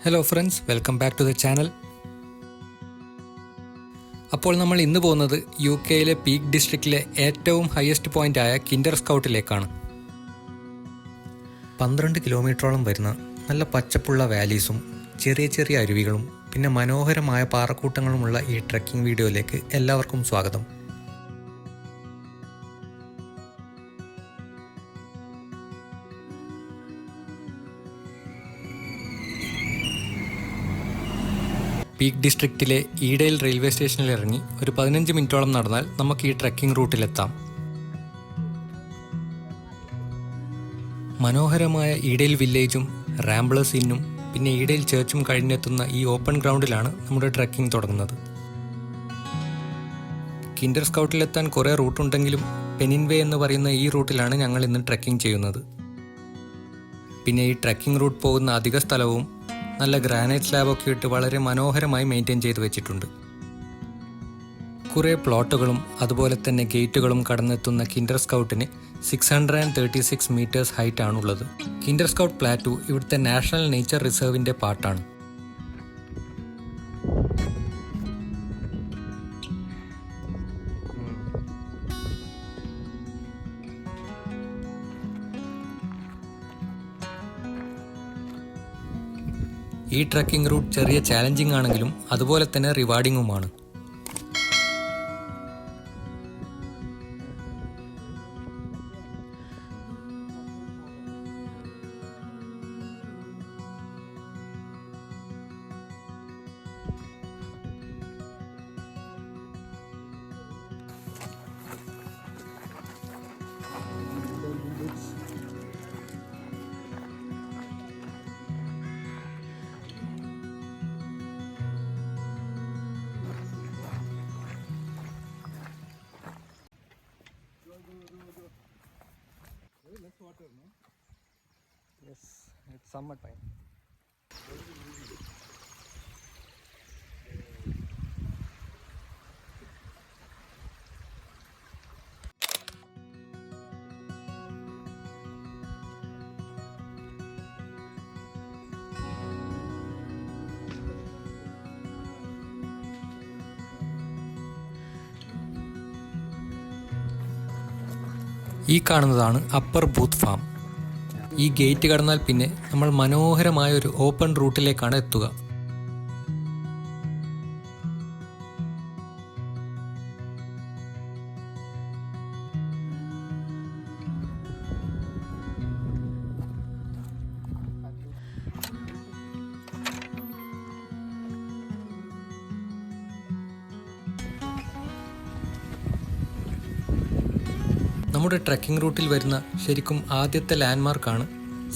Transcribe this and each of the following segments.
Hello friends, welcome back to the channel. അപ്പോൾ നമ്മൾ ഇന്ന് പോകുന്നത് UK പീക്ക് ഡിസ്ട്രിക്റ്റിലെ ഏറ്റവും ഹയസ്റ്റ് പോയിൻ്റായ കിൻഡർ സ്കൗട്ടിലേക്കാണ്. 12 കിലോമീറ്ററോളം വരുന്ന നല്ല പച്ചപ്പുള്ള വാലീസും ചെറിയ ചെറിയ അരുവികളും പിന്നെ മനോഹരമായ പാറക്കൂട്ടങ്ങളുമുള്ള ഈ ട്രെക്കിംഗ് വീഡിയോയിലേക്ക് എല്ലാവർക്കും സ്വാഗതം. പീക്ക് ഡിസ്ട്രിക്റ്റിലെ ഈഡെയിൽ റെയിൽവേ സ്റ്റേഷനിൽ ഇറങ്ങി ഒരു 15 മിനിറ്റോളം നടന്നാൽ നമുക്ക് ഈ ട്രെക്കിംഗ് റൂട്ടിലെത്താം. മനോഹരമായ ഈഡെയിൽ വില്ലേജും റാംബ്ലേഴ്സ് ഇന്നും പിന്നെ ഈഡെയിൽ ചർച്ചും കഴിഞ്ഞെത്തുന്ന ഈ ഓപ്പൺ ഗ്രൗണ്ടിലാണ് നമ്മുടെ ട്രെക്കിംഗ് തുടങ്ങുന്നത്. കിൻഡർ സ്കൗട്ടിലെത്താൻ കുറേ റൂട്ടുണ്ടെങ്കിലും പെനിൻവേ എന്ന് പറയുന്ന ഈ റൂട്ടിലാണ് ഞങ്ങൾ ഇന്ന് ട്രെക്കിംഗ് ചെയ്യുന്നത്. പിന്നെ ഈ ട്രെക്കിംഗ് റൂട്ട് പോകുന്ന അധിക സ്ഥലവും നല്ല ഗ്രാനൈറ്റ് സ്ലാബൊക്കെ ഇട്ട് വളരെ മനോഹരമായി മെയിൻറ്റെയിൻ ചെയ്ത് വെച്ചിട്ടുണ്ട്. കുറേ പ്ലോട്ടുകളും അതുപോലെ തന്നെ ഗേറ്റുകളും കടന്നെത്തുന്ന കിൻഡർ സ്കൗട്ടിന് 636 മീറ്റേഴ്സ് ഹൈറ്റ് ആണുള്ളത്. കിൻഡർ സ്കൗട്ട് പ്ലാറ്റു ഇവിടുത്തെ നാഷണൽ നേച്ചർ റിസർവിൻ്റെ പാർട്ടാണ്. ഈ ട്രെക്കിംഗ് റൂട്ട് ചെറിയ ചാലഞ്ചിങ് ആണെങ്കിലും അതുപോലെ തന്നെ റിവാർഡിങ്ങുമാണ്. Water, no? Yes, it's summer time. ഈ കാണുന്നതാണ് അപ്പർ ബൂത്ത് ഫാം. ഈ ഗേറ്റ് കടന്നാൽ പിന്നെ നമ്മൾ മനോഹരമായ ഒരു ഓപ്പൺ റൂട്ടിലേക്കാണ് എത്തുക. നമ്മുടെ ട്രെക്കിംഗ് റൂട്ടിൽ വരുന്ന ശരിക്കും ആദ്യത്തെ ലാൻഡ്മാർക്കാണ്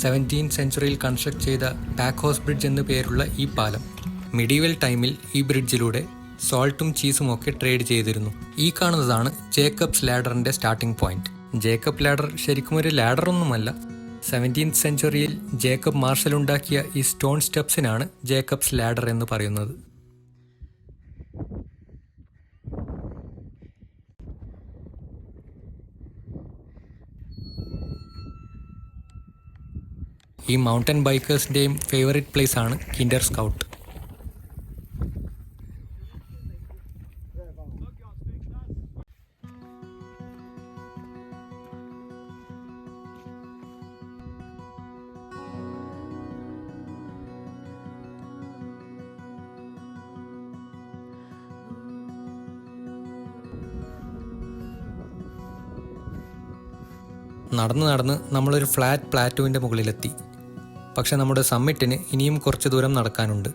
17th സെഞ്ച്വറിയിൽ കൺസ്ട്രക്ട് ചെയ്ത പാക്ക് ഹൗസ് ബ്രിഡ്ജ് എന്നു പേരുള്ള ഈ പാലം. മിഡീവൽ ടൈമിൽ ഈ ബ്രിഡ്ജിലൂടെ സോൾട്ടും ചീസും ഒക്കെ ട്രേഡ് ചെയ്തിരുന്നു. ഈ കാണുന്നതാണ് ജേക്കബ്സ് ലാഡറിൻ്റെ സ്റ്റാർട്ടിംഗ് പോയിന്റ്. ജേക്കബ് ലാഡർ ശരിക്കും ഒരു ലാഡറൊന്നുമല്ല. 17th സെഞ്ച്വറിയിൽ ജേക്കബ് മാർഷൽ ഉണ്ടാക്കിയ ഈ സ്റ്റോൺ സ്റ്റെപ്സിനാണ് ജേക്കബ്സ് ലാഡർ എന്ന് പറയുന്നത്. ഈ മൗണ്ടൻ ബൈക്കേഴ്സിൻ്റെയും ഫേവറേറ്റ് പ്ലേസ് ആണ് കിൻഡർ സ്കൗട്ട്. നടന്ന് നമ്മളൊരു ഫ്ലാറ്റ് പ്ലാറ്റുവിൻ്റെ മുകളിലെത്തി. പക്ഷെ നമ്മുടെ സമ്മിറ്റിന് ഇനിയും കുറച്ച് ദൂരം നടക്കാനുണ്ട്.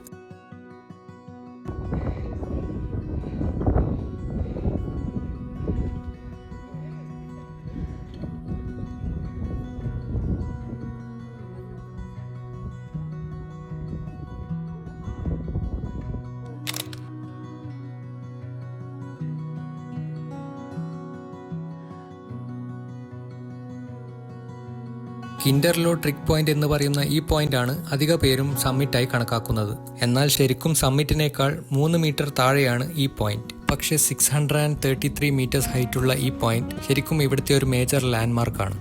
കിൻഡർലോ ട്രിക്ക് പോയിന്റ് എന്ന് പറയുന്ന ഈ പോയിന്റാണ് അധിക പേരും സമ്മിറ്റായി കണക്കാക്കുന്നത്. എന്നാൽ ശരിക്കും സമ്മിറ്റിനേക്കാൾ 3 മീറ്റർ താഴെയാണ് ഈ പോയിന്റ്. പക്ഷേ 633 മീറ്റേഴ്സ് ഹൈറ്റുള്ള ഈ പോയിന്റ് ശരിക്കും ഇവിടുത്തെ ഒരു മേജർ ലാൻഡ്മാർക്കാണ്.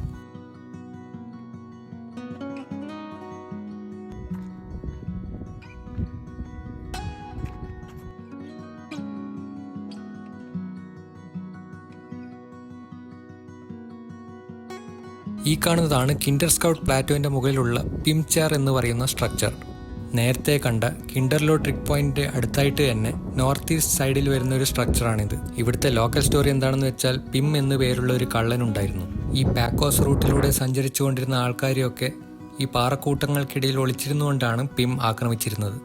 ഈ കാണുന്നതാണ് കിൻഡർ സ്കൗട്ട് പ്ലാറ്റോവിൻ്റെ മുകളിലുള്ള പിംചാർ എന്ന് പറയുന്ന സ്ട്രക്ചർ. നേരത്തെ കണ്ട കിൻഡർലോ ട്രിക്ക് പോയിന്റിന്റെ അടുത്തായിട്ട് തന്നെ നോർത്ത് ഈസ്റ്റ് സൈഡിൽ വരുന്ന ഒരു സ്ട്രക്ചറാണിത്. ഇവിടുത്തെ ലോക്കൽ സ്റ്റോറി എന്താണെന്ന് വെച്ചാൽ പിം എന്ന് പേരുള്ള ഒരു കള്ളനുണ്ടായിരുന്നു. ഈ പാക്കോസ് റൂട്ടിലൂടെ സഞ്ചരിച്ചുകൊണ്ടിരുന്ന ആൾക്കാരെയൊക്കെ ഈ പാറക്കൂട്ടങ്ങൾക്കിടയിൽ ഒളിച്ചിരുന്നുകൊണ്ടാണ് പിം ആക്രമിച്ചിരുന്നത്.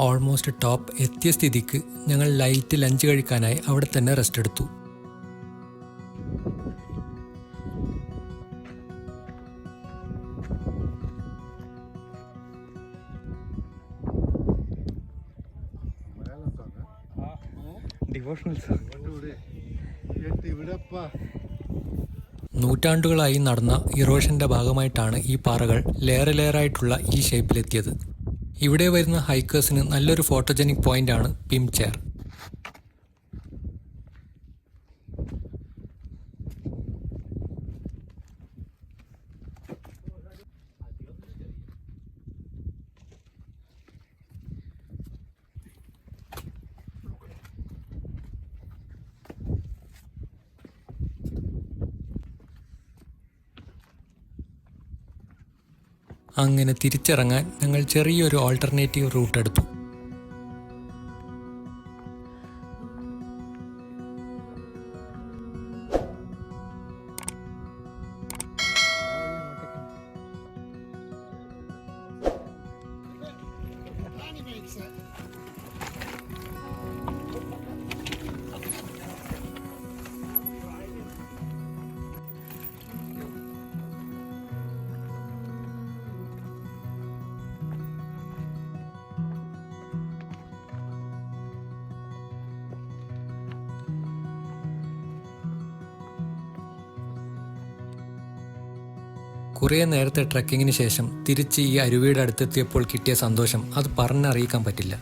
ഓൾമോസ്റ്റ് ടോപ്പ് എത്തിയ സ്ഥിതിക്ക് ഞങ്ങൾ ലൈറ്റ് ലഞ്ച് കഴിക്കാനായി അവിടെ തന്നെ റെസ്റ്റ് എടുത്തു. നൂറ്റാണ്ടുകളായി നടന്ന ഇറോഷന്റെ ഭാഗമായിട്ടാണ് ഈ പാറകൾ ലെയറായിട്ടുള്ള ഈ ഷേപ്പിലെത്തിയത്. ഇവിടെ വരുന്ന ഹൈക്കേഴ്സിന് നല്ലൊരു ഫോട്ടോജനിക് പോയിന്റാണ് പിംചാർ. അങ്ങനെ തിരിച്ചിറങ്ങാൻ ഞങ്ങൾ ചെറിയൊരു ഓൾട്ടർനേറ്റീവ് റൂട്ട് എടുത്തു. കുറേ നേരത്തെ ട്രെക്കിങ്ങിന് ശേഷം തിരിച്ച് ഈ അരുവിയുടെ അടുത്തെത്തിയപ്പോൾ കിട്ടിയ സന്തോഷം അത് പറഞ്ഞറിയിക്കാൻ പറ്റില്ല.